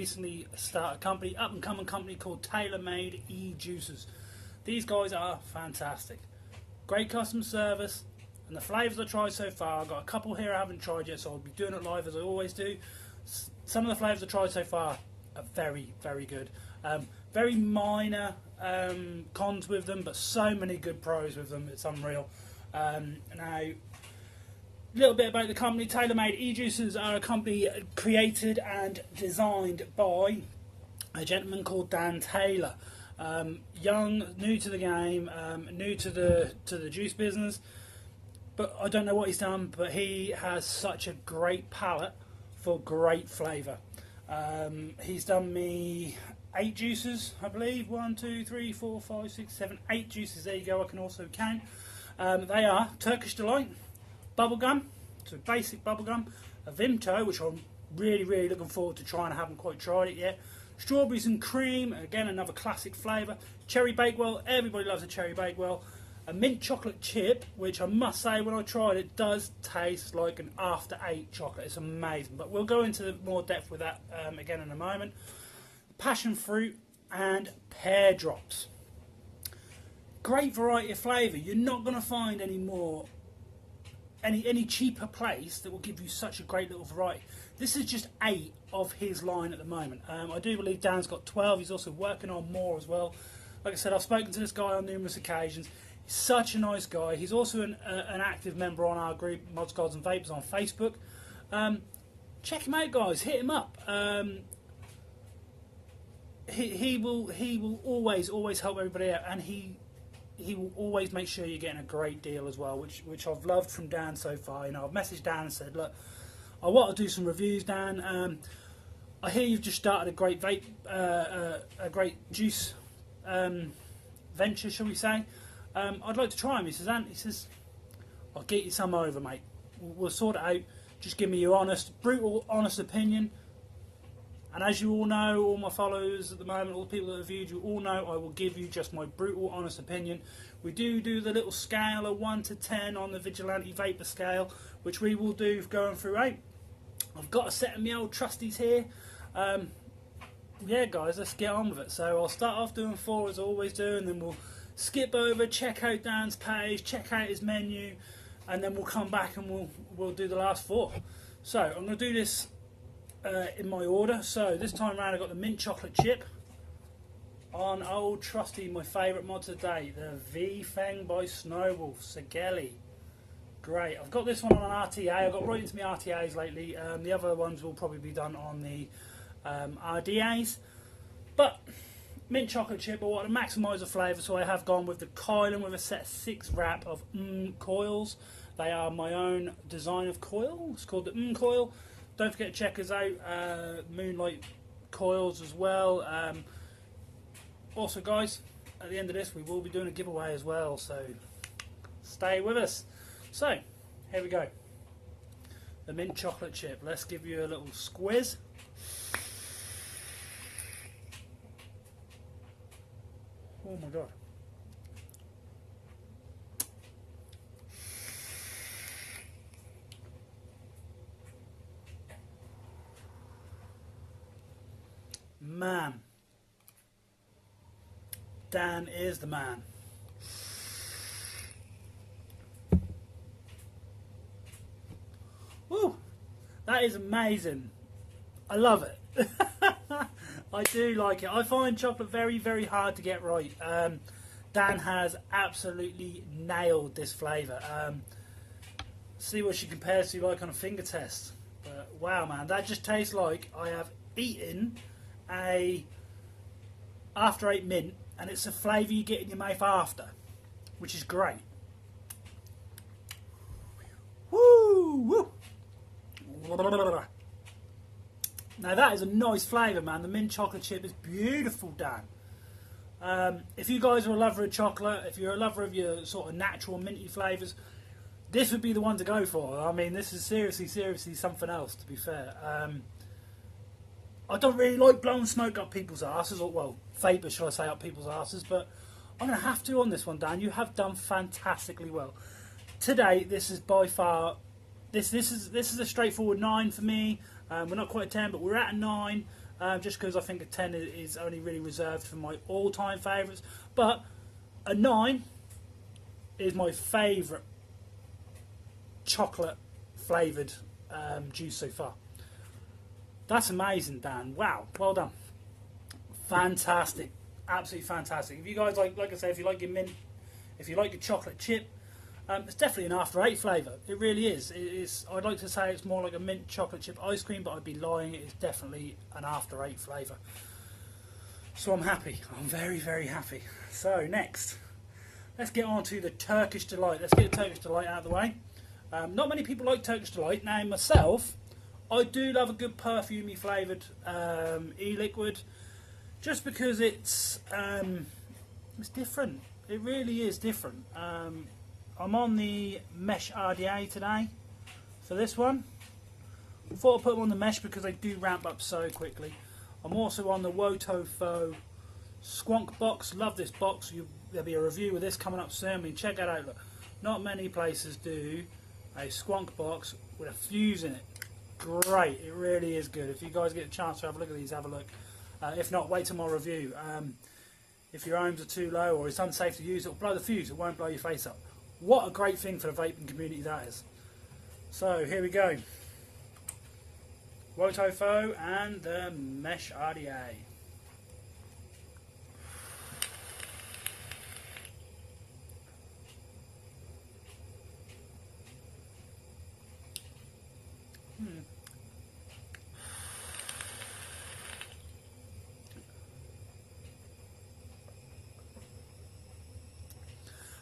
recently started a company, up and coming company called TaylorMade Ejuices. These guys are fantastic. Great customer service, and the flavours I tried so far, I've got a couple here I haven't tried yet, so I'll be doing it live as I always do. Some of the flavours I tried so far are very, very good. Very minor cons with them, but so many good pros with them, it's unreal. Now, a little bit about the company. TaylorMade Ejuices are a company created and designed by a gentleman called Dan Taylor. Young, new to the game, new to the juice business, but I don't know what he's done, but he has such a great palate for great flavour. He's done me 8 juices, I believe. 1, 2, 3, 4, 5, 6, 7, 8 juices. There you go, I can also count. They are Turkish Delight, bubblegum, so basic bubblegum, a Vimto, which I'm really, really looking forward to trying. I haven't quite tried it yet. Strawberries and cream, again another classic flavour. Cherry Bakewell, everybody loves a cherry Bakewell. A mint chocolate chip, which I must say when I tried it does taste like an after 8 chocolate. It's amazing, but we'll go into more depth with that again in a moment. Passion fruit and pear drops. Great variety of flavour. You're not going to find any cheaper place that will give you such a great little variety. This is just 8 of his line at the moment. I do believe Dan's got 12. He's also working on more as well. Like I said, I've spoken to this guy on numerous occasions. He's such a nice guy. He's also an active member on our group, Mods, Gods and Vapers on Facebook. Check him out, guys. Hit him up. He will always help everybody out, and he will always make sure you're getting a great deal as well, which I've loved from Dan so far. You know, I've messaged Dan and said, look, I want to do some reviews, Dan. I hear you've just started a great vape, a great juice venture, shall we say? I'd like to try them. He says, I'll get you some over, mate. We'll sort it out. Just give me your brutal, honest opinion. And as you all know, all my followers at the moment, all the people that have viewed, you all know I will give you just my brutal, honest opinion. We do the little scale of 1 to 10 on the Vigilante Vaper scale, which we will do going through 8. I've got a set of my old trusties here. Yeah, guys, let's get on with it. So I'll start off doing 4 as I always do, and then we'll skip over, check out Dan's page, check out his menu, and then we'll come back and we'll do the last 4. So I'm going to do this in my order. So this time around I've got the mint chocolate chip on old trusty, my favourite mod today, the V-Feng by Snowwolf, Segeli. Great. I've got this one on an RTA. I've got right into my RTAs lately. The other ones will probably be done on the RDAs. But mint chocolate chip, I want to maximise the flavour, so I have gone with the coiling with a set of 6 wrap of coils. They are my own design of coil. It's called the coil. Don't forget to check us out. Moonlight coils as well. Also, guys, at the end of this, we will be doing a giveaway as well, so stay with us. So, here we go. The mint chocolate chip. Let's give you a little squiz. Oh my god. Man. Dan is the man. Woo! That is amazing. I love it. I do like it. I find chocolate very, very hard to get right. Dan has absolutely nailed this flavour. See what she compares to like on a finger test. But wow, man, that just tastes like I have eaten a after 8 mint, and it's a flavour you get in your mouth after, which is great. Woo! Woo! Now that is a nice flavour, man. The mint chocolate chip is beautiful, Dan. If you guys are a lover of chocolate, if you're a lover of your sort of natural minty flavours, this would be the one to go for. I mean, this is seriously something else, to be fair. I don't really like blowing smoke up people's asses, or, well, vapour, shall I say, up people's asses, but I'm going to have to on this one, Dan. You have done fantastically well. Today, this is by far, this is a straightforward 9 for me. We're not quite a 10, but we're at a 9. just because I think a 10 is only really reserved for my all-time favourites. But a 9 is my favourite chocolate flavoured juice so far. That's amazing, Dan. Wow, well done. Fantastic, absolutely fantastic. If you guys like I say, if you like your mint, if you like your chocolate chip, it's definitely an after 8 flavour. It really is. It is. I'd like to say it's more like a mint chocolate chip ice cream, but I'd be lying. It is definitely an after 8 flavour. So I'm happy. I'm very, very happy. So next, let's get on to the Turkish Delight. Let's get the Turkish Delight out of the way. Not many people like Turkish Delight. Now myself, I do love a good perfumey flavoured e-liquid, just because it's different. It really is different. I'm on the Mesh RDA today for this one. I thought I'd put them on the Mesh because they do ramp up so quickly. I'm also on the Wotofo Squonk box. Love this box. There'll be a review of this coming up soon. I mean, check that out. Look, not many places do a Squonk box with a fuse in it. Great, it really is good. If you guys get a chance to have a look at these, have a look. If not, wait till my review. If your ohms are too low or it's unsafe to use, it'll blow the fuse. It won't blow your face up. What a great thing for the vaping community that is. So here we go. Wotofo and the Mesh RDA.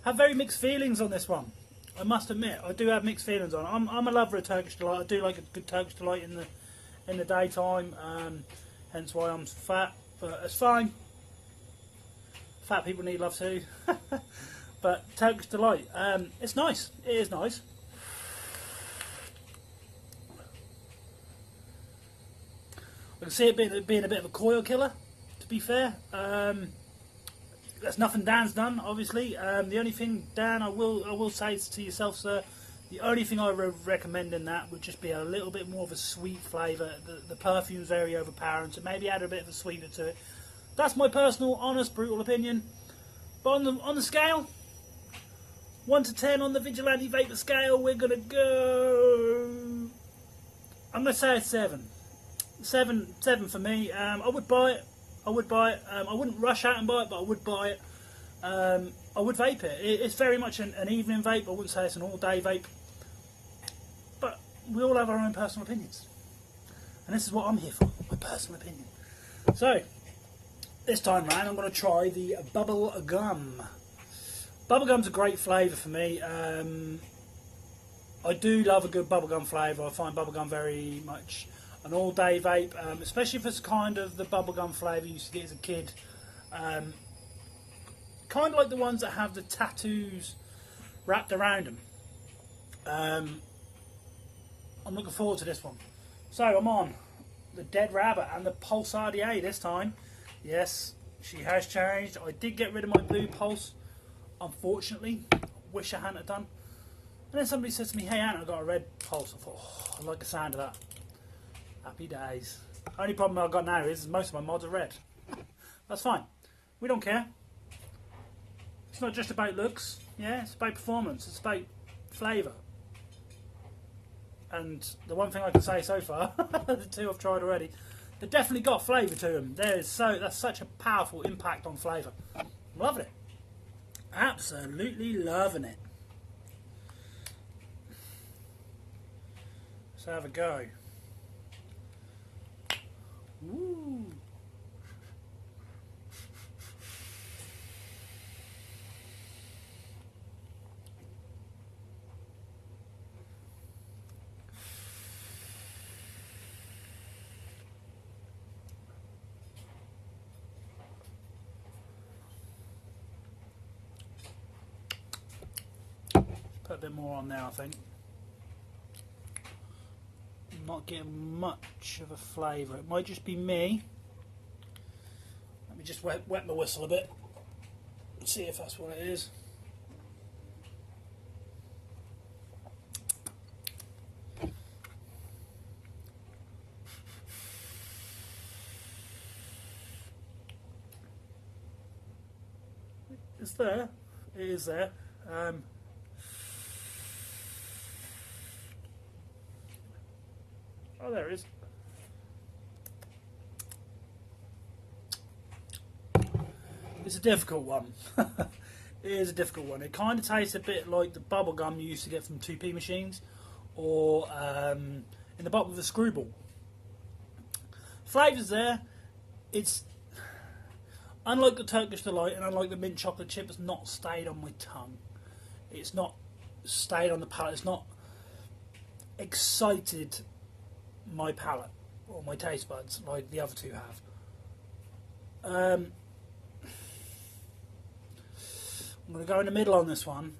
Have very mixed feelings on this one. I must admit, I do have mixed feelings on it. I'm a lover of Turkish Delight. I do like a good Turkish Delight in the daytime, hence why I'm fat. But it's fine. Fat people need love too. But Turkish Delight, it's nice. It is nice. I can see it being a bit of a coil killer, to be fair. That's nothing Dan's done, obviously. The only thing, Dan, I will say to yourself, sir, the only thing I would recommend in that would just be a little bit more of a sweet flavour. The perfume's very overpowering, so maybe add a bit of a sweetener to it. That's my personal, honest, brutal opinion. But on the scale, 1 to 10 on the Vigilante Vaper scale, we're going to go... I'm going to say a 7. 7 for me. I would buy it. I wouldn't rush out and buy it, but I would buy it. I would vape it. It's very much an evening vape. I wouldn't say it's an all-day vape. But we all have our own personal opinions. And this is what I'm here for, my personal opinion. So, this time round, I'm going to try the bubble gum. Bubblegum's a great flavour for me. I do love a good bubblegum flavour. I find bubblegum very much an all-day vape, especially if it's kind of the bubblegum flavour you used to get as a kid. Kind of like the ones that have the tattoos wrapped around them. I'm looking forward to this one. So I'm on the Dead Rabbit and the Pulse RDA this time. Yes, she has changed. I did get rid of my blue Pulse, unfortunately. Wish I hadn't have done. And then somebody says to me, hey Ant, I got a red Pulse. I thought, oh, I like the sound of that. Happy days. Only problem I've got now is most of my mods are red. That's fine. We don't care. It's not just about looks. Yeah, it's about performance. It's about flavour. And the one thing I can say so far, the two I've tried already, they've definitely got flavour to them. That's such a powerful impact on flavour. Loving it. Absolutely loving it. Let's have a go. Woo. Put a bit more on there, I think. Not getting much of a flavour. It might just be me. Let me just wet my whistle a bit. See if that's what it is. It's there. It is there. Oh, there it is. It's a difficult one. It is a difficult one. It kind of tastes a bit like the bubble gum you used to get from 2p machines, or in the bottom of the screwball. Flavours there. It's unlike the Turkish Delight and unlike the mint chocolate chip. It's not stayed on my tongue. It's not stayed on the palate. It's not excited my palate or my taste buds like the other two have. I'm going to go in the middle on this one.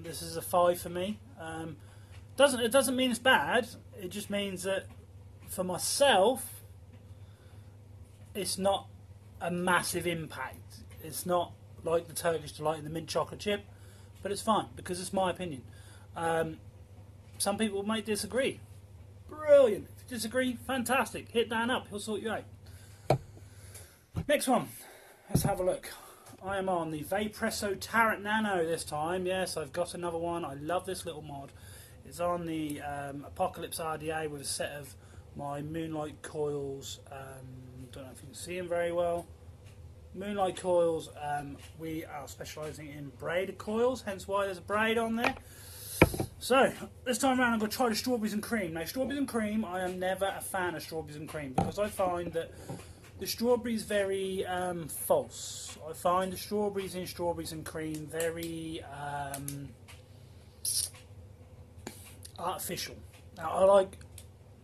This is a 5 for me. It doesn't mean it's bad. It just means that for myself, it's not a massive impact. It's not like the Turkish Delight and the mint chocolate chip, but it's fine because it's my opinion. Some people might disagree. Brilliant. If you disagree, fantastic. Hit Dan up. He'll sort you out. Next one. Let's have a look. I am on the Vapresso Tarot Nano this time. Yes, I've got another one. I love this little mod. It's on the Apocalypse RDA with a set of my Moonlight coils. Don't know if you can see them very well. Moonlight coils. We are specialising in braided coils, hence why there's a braid on there. So, this time around I'm going to try the strawberries and cream. Now, strawberries and cream, I am never a fan of strawberries and cream because I find that the strawberry is very false. I find the strawberries in strawberries and cream very artificial. Now,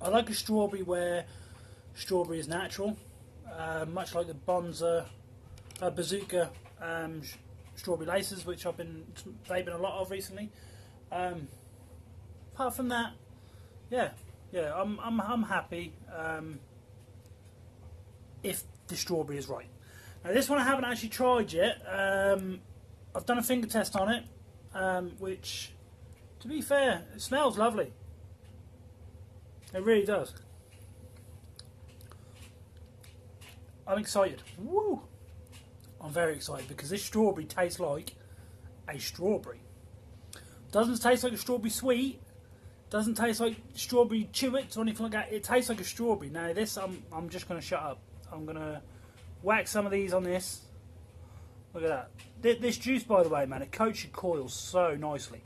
I like a strawberry where strawberry is natural, much like the Bazooka strawberry laces, which I've been vaping a lot of recently. Apart from that, yeah, I'm happy. If the strawberry is right. Now this one I haven't actually tried yet. I've done a finger test on it, which, to be fair, it smells lovely. It really does. I'm excited. Woo! I'm very excited because this strawberry tastes like a strawberry. Doesn't taste like a strawberry sweet. Doesn't taste like strawberry chewits or anything like that. It tastes like a strawberry. Now this, I'm just going to shut up. I'm going to whack some of these on this. Look at that. This juice, by the way, man, it coats your coils so nicely.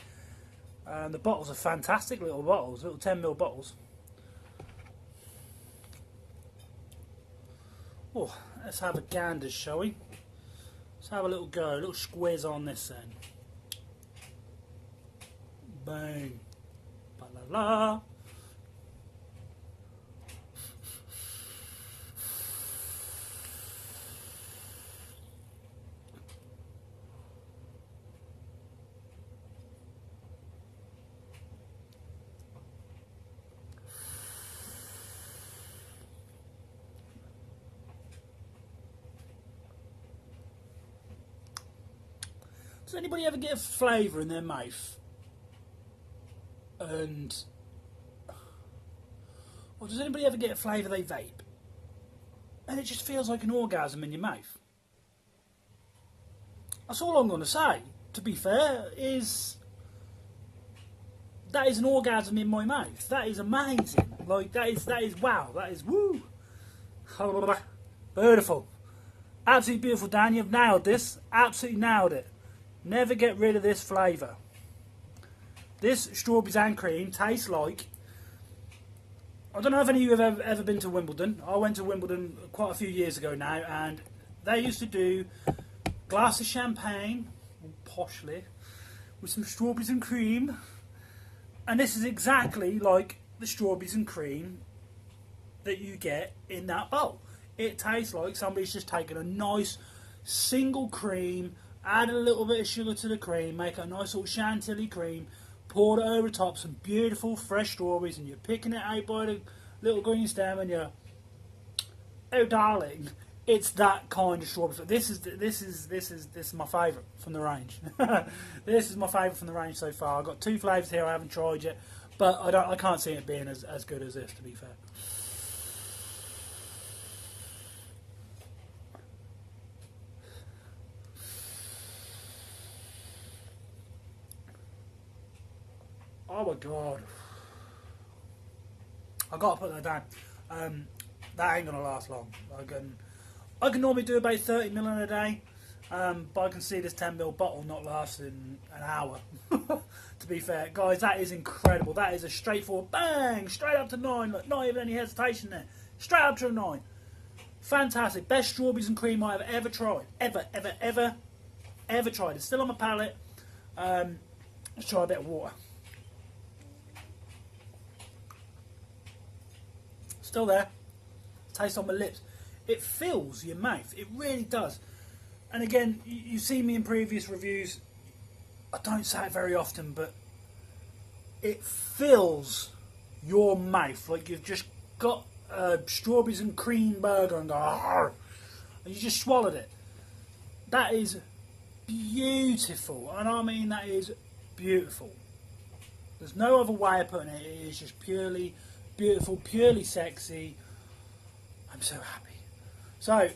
The bottles are fantastic little bottles, little 10ml bottles. Oh, let's have a gander, shall we? Let's have a little go, a little squiz on this then. Boom. Ba-la-la. Does anybody ever get a flavour in their mouth? Or does anybody ever get a flavour they vape? And it just feels like an orgasm in your mouth? That's all I'm going to say, to be fair, is that is an orgasm in my mouth. That is amazing. Like, that is wow. That is woo. Beautiful. Absolutely beautiful, Dan. You've nailed this. Absolutely nailed it. Never get rid of this flavour. This strawberries and cream tastes like... I don't know if any of you have ever been to Wimbledon. I went to Wimbledon quite a few years ago now, and they used to do a glass of champagne, poshly, with some strawberries and cream. And this is exactly like the strawberries and cream that you get in that bowl. It tastes like somebody's just taken a nice single cream, added a little bit of sugar to the cream, make a nice little chantilly cream, poured it over the top, some beautiful fresh strawberries, and you're picking it out by the little green stem, and you're, oh darling, it's that kind of strawberry. This is my favourite from the range. This is my favourite from the range so far. I've got two flavours here I haven't tried yet, but I can't see it being as good as this, to be fair. Oh my god. I gotta put that down. That ain't gonna last long. I can normally do about 30 ml in a day, but I can see this 10 ml bottle not lasting an hour. To be fair, guys, that is incredible. That is a straightforward bang, straight up to 9. Look, not even any hesitation there. Straight up to a 9. Fantastic. Best strawberries and cream I've ever tried. Ever tried. It's still on my palate. Let's try a bit of water. Still there. Taste on my lips. It fills your mouth. It really does. And again, you've seen me in previous reviews. I don't say it very often, but it fills your mouth like you've just got strawberries and cream burger and go, and you just swallowed it. That is beautiful, and I mean that is beautiful. There's no other way of putting it. It is just purely beautiful, purely sexy. I'm so happy. So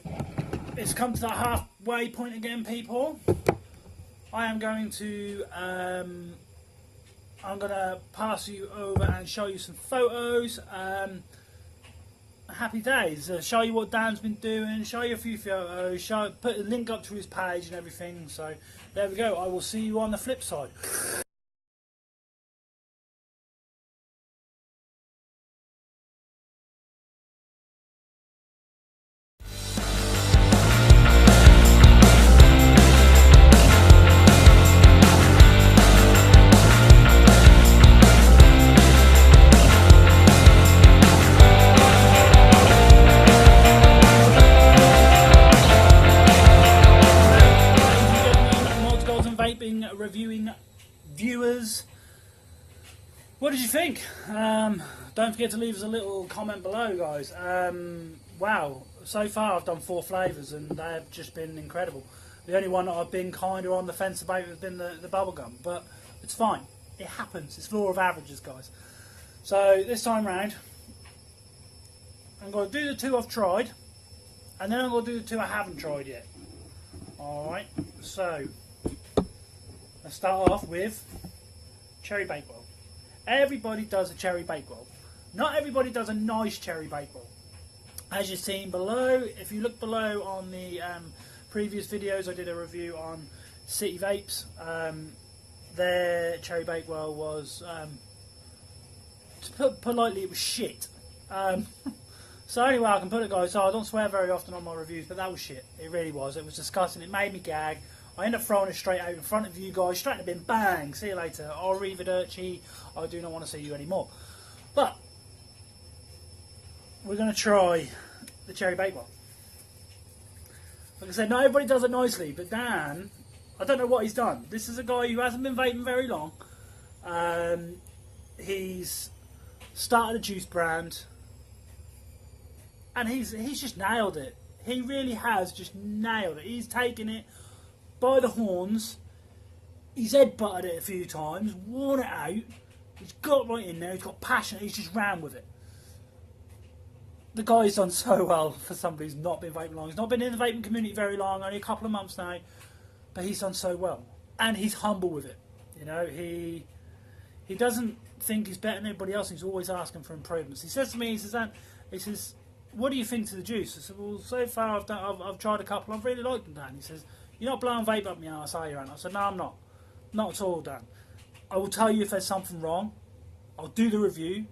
it's come to that halfway point again, people. I am going to I'm gonna pass you over and show you some photos. Happy days. Show you what Dan's been doing. Show you a few photos. Put a link up to his page and everything. So there we go. I will see you on the flip side. Reviewing viewers, what did you think? Don't forget to leave us a little comment below, guys. Wow, so far I've done 4 flavours and they have just been incredible. The only one that I've been kind of on the fence about has been the bubblegum, but it's fine. It happens. It's law of averages, guys. So this time round, I'm going to do the 2 I've tried, and then I'm going to do the 2 I haven't tried yet. Alright, so let's start off with cherry bakewell. Everybody does a cherry bakewell. Not everybody does a nice cherry bakewell. As you've seen below, if you look below on the previous videos, I did a review on City Vapes. Their cherry bakewell was, to put politely, it was shit. So anyway, I can put it, guys. So I don't swear very often on my reviews, but that was shit. It really was. It was disgusting. It made me gag. I ended up throwing it straight out in front of you guys, straight in the bin, bang, see you later, arrivederci, I do not want to see you anymore. But, we're going to try the cherry bakewell. Like I said, not everybody does it nicely, but Dan, I don't know what he's done. This is a guy who hasn't been vaping very long. He's started a juice brand, and he's just nailed it. He really has just nailed it. He's taken it by the horns. He's headbutted it a few times, worn it out. He's got right in there. He's got passion. He's just ran with it. The guy's done so well for somebody who's not been vaping long. He's not been in the vaping community very long, only a couple of months now, but he's done so well, and he's humble with it. You know, he doesn't think he's better than everybody else. He's always asking for improvements. He says to me, he says, "What do you think to the juice?" I said, "Well, so far I've tried a couple. I've really liked them, Dan." He says, "You're not blowing vape up my ass, are you, Ant?" I said, "No, I'm not. Not at all, Dan. I will tell you if there's something wrong. I'll do the review.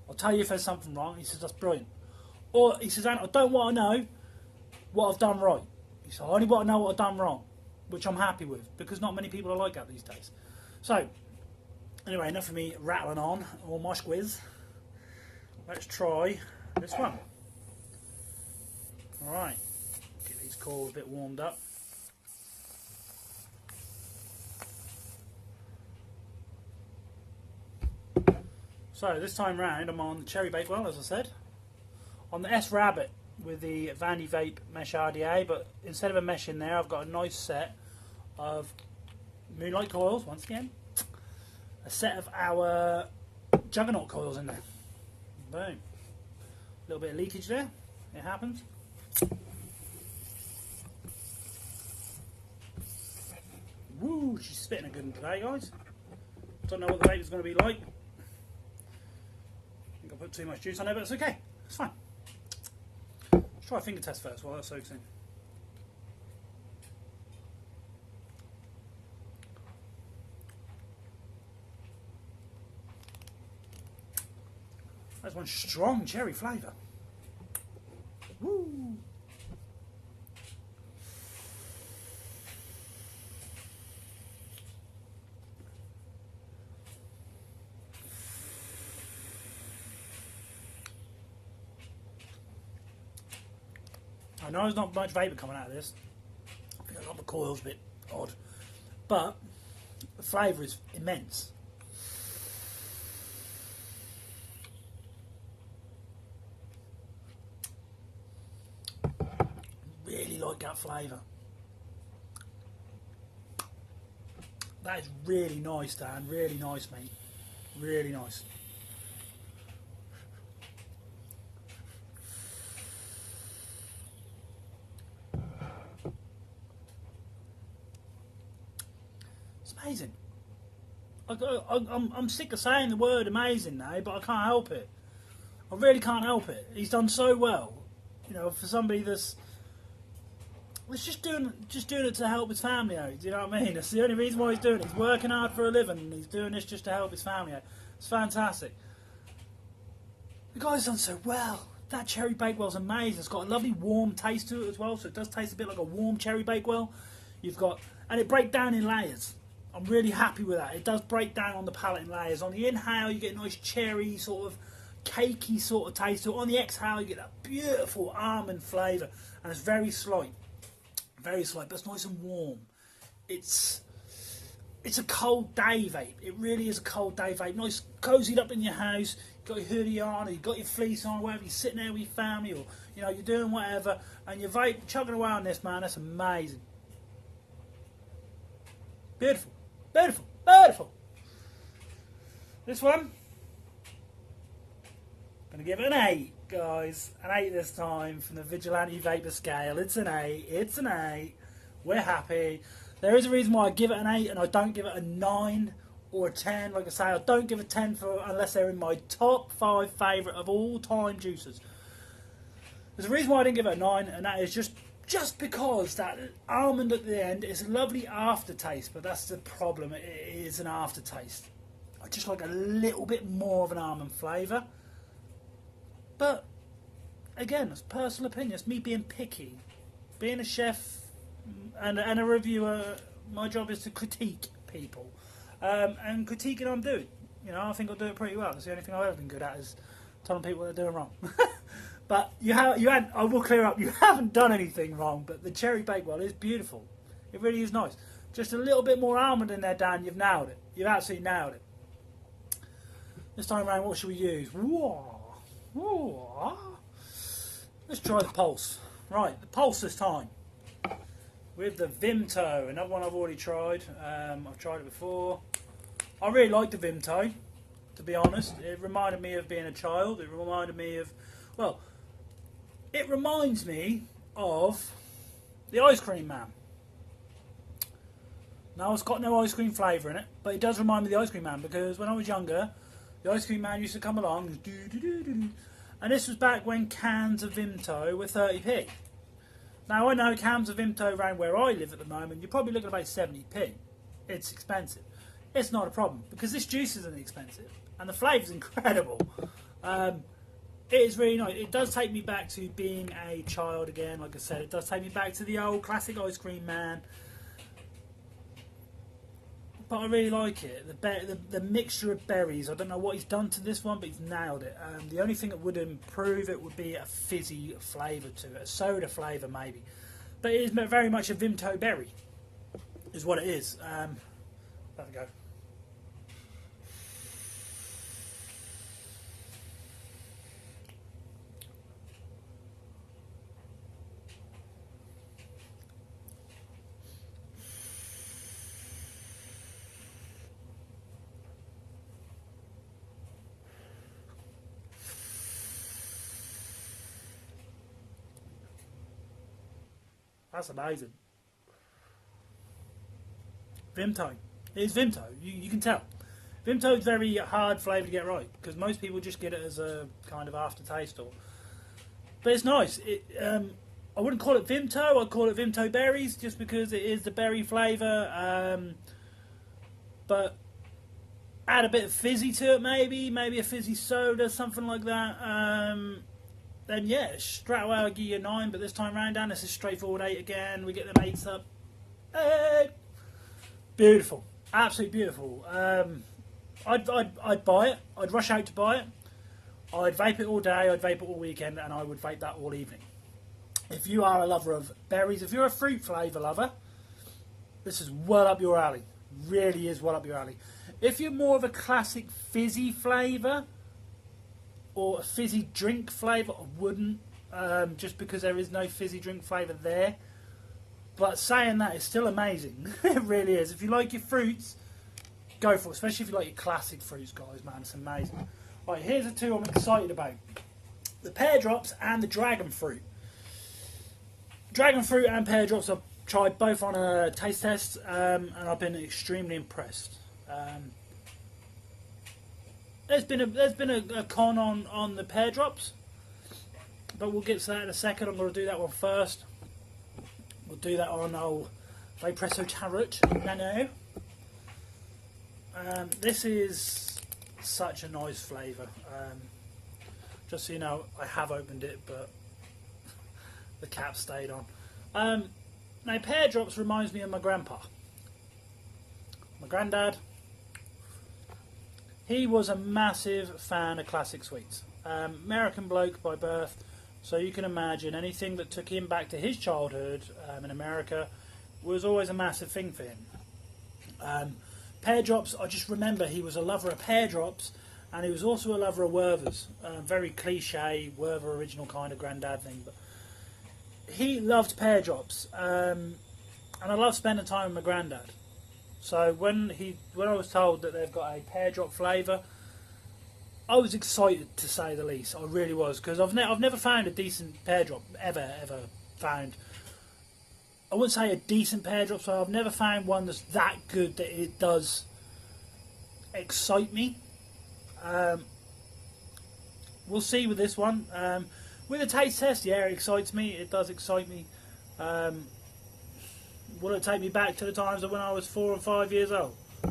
I'll tell you if there's something wrong." He says, "That's brilliant." Or he says, "Ant, I don't want to know what I've done right." He said, "I only want to know what I've done wrong," which I'm happy with, because not many people are like that these days. So, anyway, enough of me rattling on, or my squiz. Let's try this one. Alright, get these coils a bit warmed up. So this time round I'm on the cherry bakewell, as I said, on the S Rabbit with the Vandy Vape mesh RDA, but instead of a mesh in there I've got a nice set of Moonlight coils, once again, a set of our Juggernaut coils in there. Boom. A little bit of leakage there, it happens. Woo, she's spitting a good one today, guys. don't know what the vape is going to be like. I think I put too much juice on it, but it's okay. It's fine. Let's try a finger test first while that soaks in. That's one strong cherry flavour. Woo! I know there's not much vapour coming out of this. I think a lot of the coil's a bit odd. But the flavour is immense. Really like that flavour. That is really nice, Dan. Really nice, mate. Really nice. Amazing. I'm sick of saying the word amazing now, but I can't help it. I really can't help it. He's done so well, you know, for somebody that's just doing it to help his family out. Do you know what I mean? That's the only reason why he's doing it. He's working hard for a living, and he's doing this just to help his family out. It's fantastic. The guy's done so well. That cherry bakewell's amazing. It's got a lovely warm taste to it as well, so it does taste a bit like a warm cherry bakewell. And it breaks down in layers. I'm really happy with that. It does break down on the palate in layers. On the inhale, you get a nice cherry, sort of cakey sort of taste to it. On the exhale, you get that beautiful almond flavour. And it's very slight. Very slight, but it's nice and warm. It's a cold day vape. It really is a cold day vape. Nice, cozied up in your house. You've got your hoodie on, or you've got your fleece on, wherever you're sitting there with your family, or you know, you're doing whatever, and you're vape, chugging away on this, man. That's amazing. Beautiful. Beautiful, beautiful. This one, gonna give it an 8, guys. An 8 this time from the Vigilante Vaper scale. It's an 8. It's an 8. We're happy. There is a reason why I give it an 8 and I don't give it a 9 or a 10. Like I say, I don't give a 10 unless they're in my top 5 favourite of all time juicers. There's a reason why I didn't give it a 9, and that is just because that almond at the end is a lovely aftertaste, but that's the problem. It is an aftertaste. I just like a little bit more of an almond flavour. But again, it's personal opinion. It's me being picky. Being a chef and a reviewer, my job is to critique people. And critiquing I'm doing. You know, I think I'll do it pretty well. That's the only thing I've ever been good at, is telling people what they're doing wrong. But I will clear up, you haven't done anything wrong, but the cherry bakewell is beautiful. It really is nice. Just a little bit more almond in there, Dan, you've nailed it. You've absolutely nailed it. This time around, what should we use? Whoa. Whoa. Let's try the Pulse. Right, the Pulse this time. With the Vimto, another one I've already tried. I've tried it before. I really like the Vimto, to be honest. It reminded me of being a child. It reminded me of, well, it reminds me of the Ice Cream Man. Now, it's got no ice cream flavour in it, but it does remind me of the Ice Cream Man, because when I was younger, the Ice Cream Man used to come along, and this was back when cans of Vimto were 30p. Now, I know cans of Vimto around where I live at the moment, you're probably looking at about 70p. It's expensive. It's not a problem, because this juice isn't expensive, and the flavour's incredible. It is really nice. It does take me back to being a child again, like I said. It does take me back to the old classic Ice Cream Man. But I really like it. The mixture of berries. I don't know what he's done to this one, but he's nailed it. The only thing that would improve it would be a fizzy flavour to it. A soda flavour, maybe. But it is very much a Vimto berry, is what it is. There we go. That's amazing. Vimto. It is Vimto. You can tell. Vimto's very hard flavour to get right because most people just get it as a kind of aftertaste, but it's nice. I wouldn't call it Vimto. I'd call it Vimto berries just because it is the berry flavour. But add a bit of fizzy to it, maybe a fizzy soda, something like that. Then yeah, straight away I'll give you a 9. But this time round, Dan, this is straightforward 8 again. We get them 8s up. Hey! Beautiful, absolutely beautiful. I'd buy it. I'd rush out to buy it. I'd vape it all day. I'd vape it all weekend, and I would vape that all evening. If you are a lover of berries, if you're a fruit flavour lover, this is well up your alley. Really is well up your alley. If you're more of a classic fizzy flavour or a fizzy drink flavour, I wouldn't, just because there is no fizzy drink flavour there. But saying that, it's still amazing. It really is. If you like your fruits, go for it. Especially if you like your classic fruits, guys, man. It's amazing. Right, here's the two I'm excited about. The pear drops and the dragon fruit. Dragon fruit and pear drops I've tried both on a taste test, and I've been extremely impressed. There's been a con on the pear drops, but we'll get to that in a second. I'm going to do that one first. We'll do that on old Vapresso Tarot Nano. This is such a nice flavour. Just so you know, I have opened it, but the cap stayed on. Now, pear drops reminds me of my grandpa. My granddad. He was a massive fan of classic sweets. American bloke by birth, so you can imagine anything that took him back to his childhood in America was always a massive thing for him. Pear drops, I just remember he was a lover of pear drops, and he was also a lover of Werther's. Very cliche, Werther original kind of granddad thing, but he loved pear drops, and I love spending time with my granddad. So when I was told that they've got a pear drop flavour, I was excited to say the least. I really was, because I've never found a decent pear drop ever found. I wouldn't say a decent pear drop, so I've never found one that's that good that it does excite me. We'll see with this one. With a taste test, yeah, it excites me. It does excite me. Will it take me back to the times of when I was 4 and 5 years old? I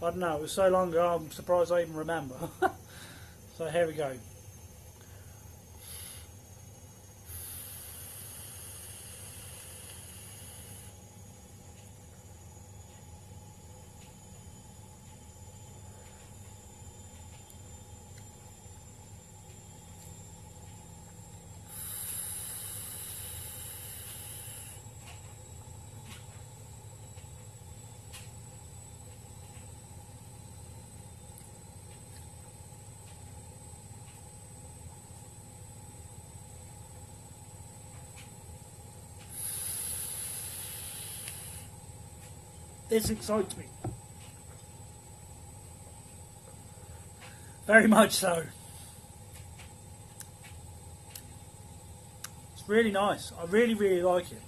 don't know. It was so long ago, I'm surprised I even remember. So here we go. This excites me. Very much so. It's really nice. I really, really like it.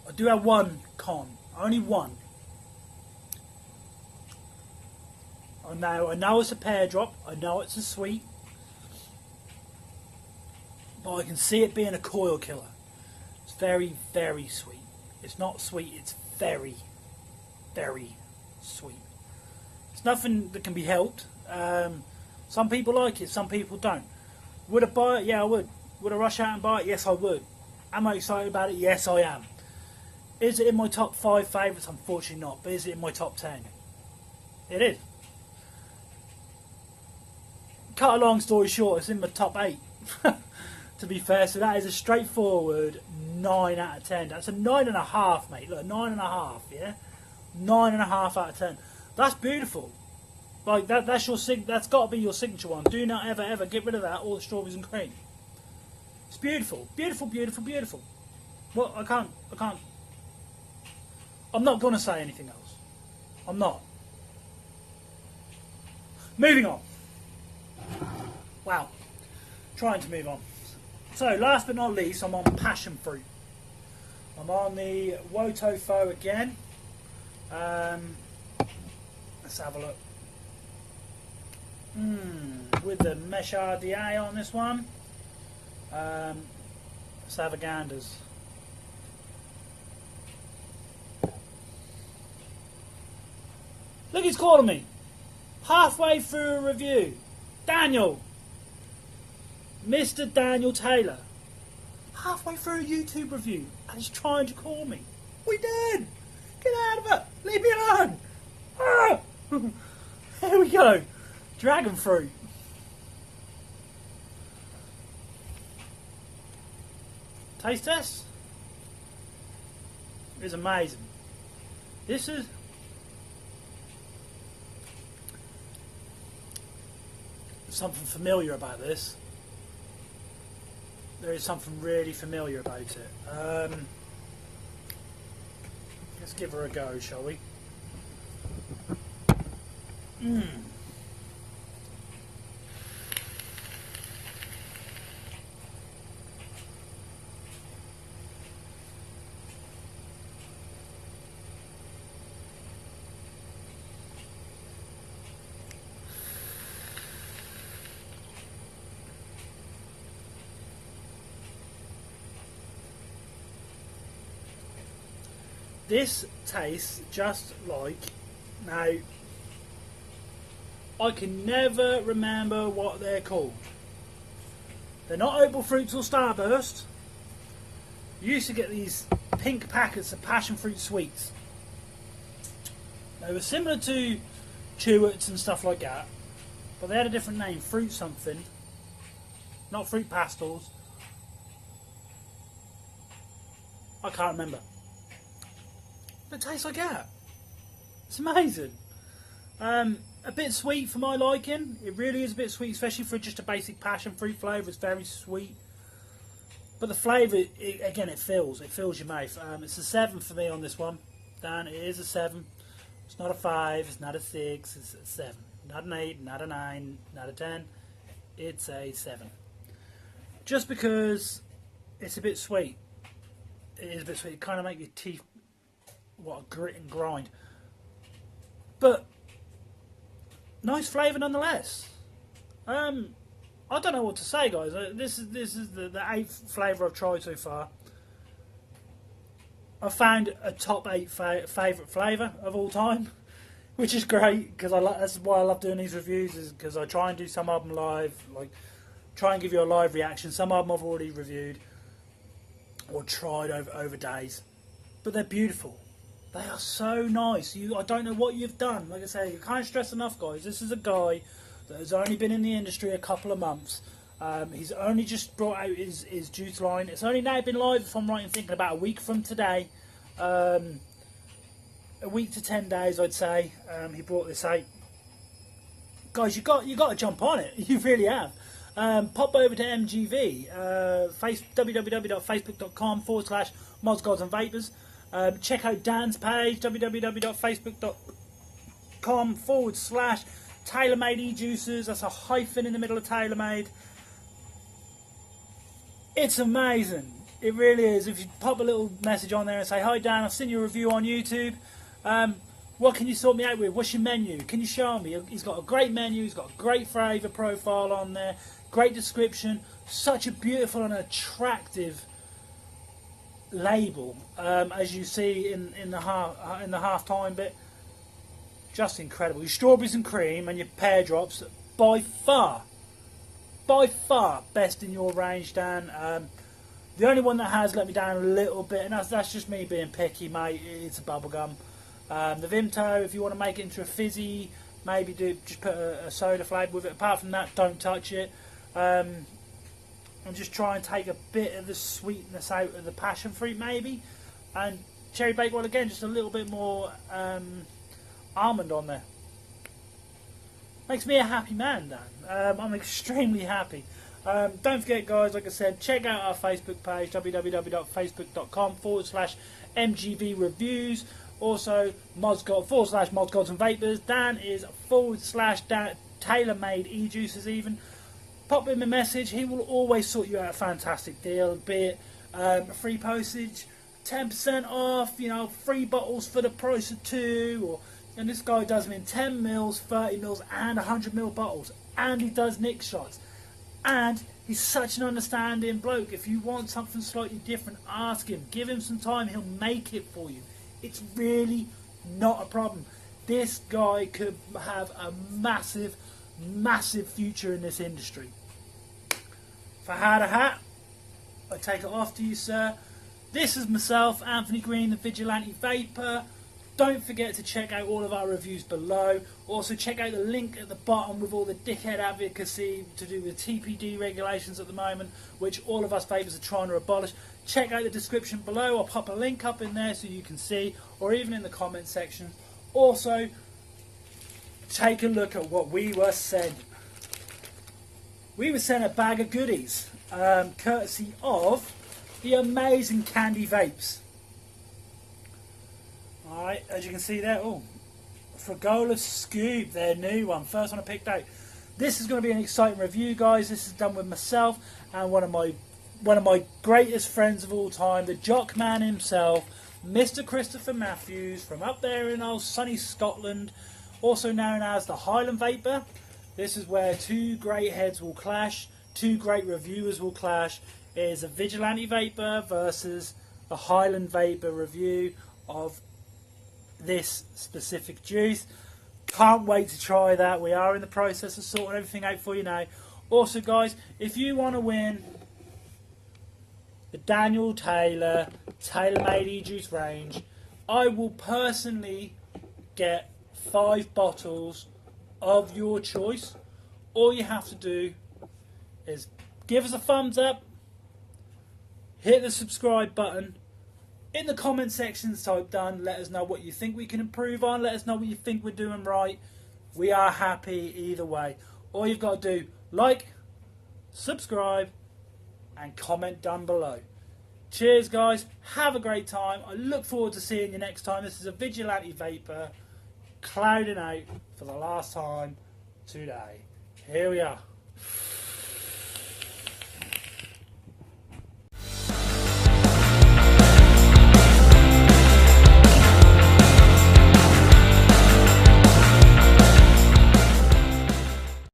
I do have one con. Only one. I know it's a pear drop. I know it's a sweet. But I can see it being a coil killer. It's very, very sweet. It's not sweet, it's very, very sweet. It's nothing that can be helped. Some people like it, some people don't. Would I buy it? Yeah, I would. Would I rush out and buy it? Yes, I would. Am I excited about it? Yes, I am. Is it in my top 5 favourites? Unfortunately not. But is it in my top 10? It is. Cut a long story short, it's in my top 8. To be fair, so that is a straightforward 9 out of 10. That's a 9.5, mate. Look, 9.5, yeah? 9.5 out of 10. That's beautiful. Like, that's your that's got to be your signature one. Do not ever get rid of that or the strawberries and cream. It's beautiful. Beautiful, beautiful, beautiful. Well, I can't. I'm not going to say anything else. I'm not. Moving on. Wow. Trying to move on. So, last but not least, I'm on passion fruit. I'm on the Wotofo again. Let's have a look. With the mesh RDA on this one. Let's have a ganders. Look, he's calling me. Halfway through a review. Daniel. Mr. Daniel Taylor. Halfway through a YouTube review. And he's trying to call me. We did. Get out of it. Leave me alone. Ah! Here we go. Dragon fruit. Taste test. It's amazing. This is something familiar about this. There is something really familiar about it. Let's give her a go, shall we? This tastes just like... Now, I can never remember what they're called. They're not Opal Fruits or Starburst. You used to get these pink packets of passion fruit sweets. They were similar to Chewits and stuff like that, but they had a different name, fruit something. Not fruit pastels. I can't remember. It tastes like that. It's amazing. A bit sweet for my liking. It really is a bit sweet, especially for just a basic passion fruit flavour. It's very sweet. But the flavour, again, it fills your mouth. It's a 7 for me on this one. Dan, it is a 7. It's not a 5, it's not a 6, it's a 7. Not an 8, not a 9, not a 10. It's a 7. Just because it's a bit sweet. It is a bit sweet. It kind of makes your teeth grit and grind. But nice flavour nonetheless. I don't know what to say, guys. This is the 8th flavour I've tried so far. I found a top 8 favourite flavour of all time, which is great because that's why I love doing these reviews, is because I try and do some of them live, like try and give you a live reaction. Some of them I've already reviewed or tried over days, but they're beautiful. They are so nice. I don't know what you've done. Like I say, you can't stress enough, guys. This is a guy that has only been in the industry a couple of months. He's only just brought out his juice line. It's only now been live, if I'm right in thinking, about a week from today. A week to 10 days, I'd say. He brought this out. Guys, you got to jump on it. You really have. Pop over to MGV. www.facebook.com/Mods, Gods and Vapers. Check out Dan's page, www.facebook.com/TaylorMade Ejuices. That's a hyphen in the middle of TaylorMade. It's amazing. It really is. If you pop a little message on there and say, "Hi Dan, I've seen your review on YouTube. What can you sort me out with? What's your menu? Can you show me?" He's got a great menu. He's got a great flavour profile on there. Great description. Such a beautiful and attractive label, as you see in the half time bit. Just incredible. Your strawberries and cream and your pear drops, by far best in your range, Dan. The only one that has let me down a little bit, and that's just me being picky, mate, it's a bubblegum. The Vimto, if you want to make it into a fizzy, maybe just put a soda flavour with it. Apart from that, don't touch it. And just try and take a bit of the sweetness out of the passion fruit, maybe. And cherry bakewell again, just a little bit more almond on there. Makes me a happy man, Dan. I'm extremely happy. Don't forget, guys, like I said, check out our Facebook page, www.facebook.com/MGV Reviews. Also, /Mods, Gods and Vapers. Dan is /TaylorMade Ejuices even. Pop him a message. He will always sort you out a fantastic deal, be it free postage, 10% off, free bottles for the price of 2, or And this guy does them in 10 mils, 30 mils, and 100 ml bottles. And he does nick shots. And he's such an understanding bloke. If you want something slightly different, ask him. Give him some time. He'll make it for you. It's really not a problem. This guy could have a massive, massive future in this industry. If I had a hat, I'd take it off to you, sir. This is myself, Anthony Green, the Vigilante Vaper. Don't forget to check out all of our reviews below. Also check out the link at the bottom with all the dickhead advocacy to do with TPD regulations at the moment, which all of us vapers are trying to abolish. Check out the description below. I'll pop a link up in there so you can see, or even in the comment section. Also, take a look at what we were sent. We were sent a bag of goodies, courtesy of the amazing Candy Vapes. Alright, as you can see there, Fragola Scoop, their new one, first one I picked out. This is going to be an exciting review, guys. This is done with myself and one of my greatest friends of all time, the Jock Man himself, Mr. Christopher Matthews, from up there in old sunny Scotland, also known as the Highland Vaper. This is where two great heads will clash, two great reviewers will clash. It is a Vigilante Vaper versus the Highland Vaper review of this specific juice. Can't wait to try that. We are in the process of sorting everything out for you now. Also, guys, if you want to win the Daniel Taylor tailor-made Ejuice range, I will personally get 5 bottles of your choice. All you have to do is give us a thumbs up, hit the subscribe button, in the comment section type done, let us know what you think we can improve on, let us know what you think we're doing right. We are happy either way. All you've got to do, like, subscribe, and comment down below. Cheers, guys. Have a great time. I look forward to seeing you next time. This is a Vigilante Vaper clouding out for the last time today. Here we are.